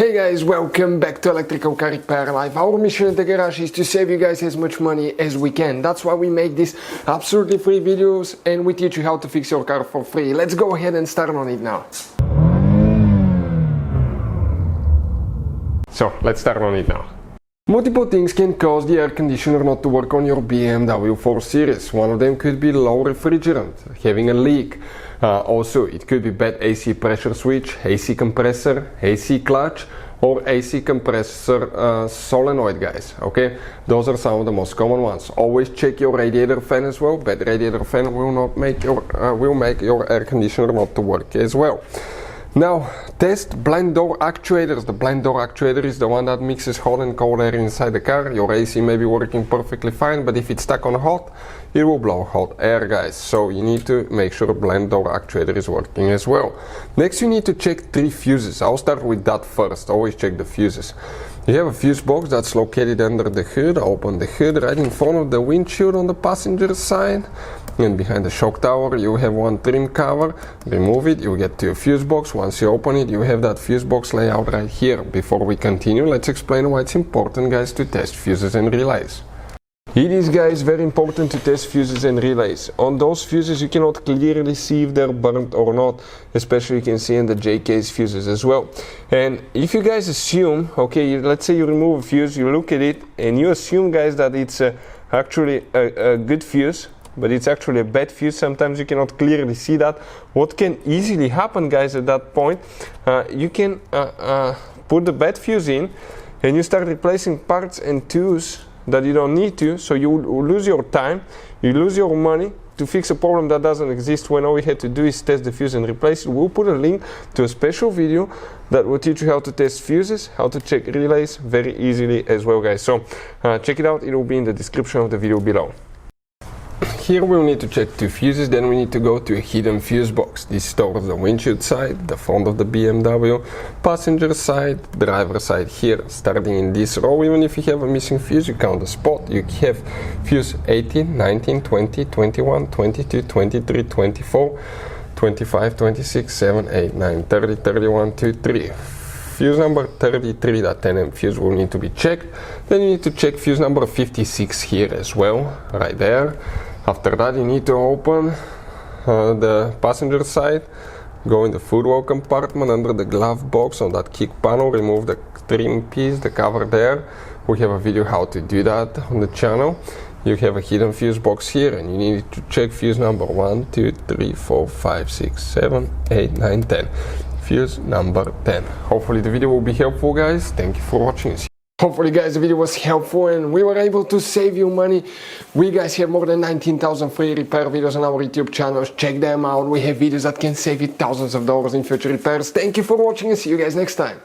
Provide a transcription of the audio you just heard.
Hey guys, welcome back to Electrical Car Repair Live. Our mission at the garage is to save you guys as much money as we can. That's why we make these absolutely free videos and we teach you how to fix your car for free. Let's go ahead and start on it now. So, let's start on it now. Multiple things can cause the air conditioner not to work on your BMW 4 Series. One of them could be low refrigerant, having a leak. Also, it could be bad AC pressure switch, AC compressor, AC clutch, or AC compressor solenoid, guys. Okay, those are some of the most common ones. Always check your radiator fan as well. Bad radiator fan will make your air conditioner not to work as well. Now, test blind door actuators. The blind door actuator is the one that mixes hot and cold air inside the car. Your AC may be working perfectly fine, but if it's stuck on hot, it will blow hot air, guys. So you need to make sure the blind door actuator is working as well. Next, you need to check 3 fuses. I'll start with that first. Always check the fuses. You have a fuse box that's located under the hood. Open the hood right in front of the windshield on the passenger side. And behind the shock tower you have one trim cover. Remove it, you get to your fuse box. Once you open it, you have that fuse box layout right here. Before we continue, let's explain why it's important, guys, to test fuses and relays. It is, guys, very important to test fuses and relays. On those fuses you cannot clearly see if they're burnt or not, especially you can see in the J-case fuses as well. And if you guys assume, okay, let's say you remove a fuse, you look at it and you assume, guys, that it's actually a good fuse, but it's actually a bad fuse. Sometimes you cannot clearly see that. What can easily happen, guys, at that point, you can put the bad fuse in and you start replacing parts and tools that you don't need to, so you lose your time, you lose your money to fix a problem that doesn't exist, when all we had to do is test the fuse and replace it. We'll put a link to a special video that will teach you how to test fuses, how to check relays very easily as well, guys. So check it out, it will be in the description of the video below. Here we'll need to check 2 fuses, then we need to go to a hidden fuse box. This stores the windshield side, the front of the BMW, passenger side, driver side here. Starting in this row, even if you have a missing fuse, you count the spot. You have fuse 18, 19, 20, 21, 22, 23, 24, 25, 26, 7, 8, 9, 30, 31, 2, 3. Fuse number 33, that 10M fuse will need to be checked. Then you need to check fuse number 56 here as well, right there. After that, you need to open the passenger side, go in the footwell compartment under the glove box on that kick panel, remove the trim piece, the cover there. We have a video how to do that on the channel. You have a hidden fuse box here and you need to check fuse number 1, 2, 3, 4, 5, 6, 7, 8, 9, 10. Fuse number 10. Hopefully the video will be helpful, guys. Thank you for watching. Hopefully, guys, the video was helpful and we were able to save you money. We, guys, have more than 19,000 free repair videos on our YouTube channels. Check them out. We have videos that can save you thousands of dollars in future repairs. Thank you for watching and see you guys next time.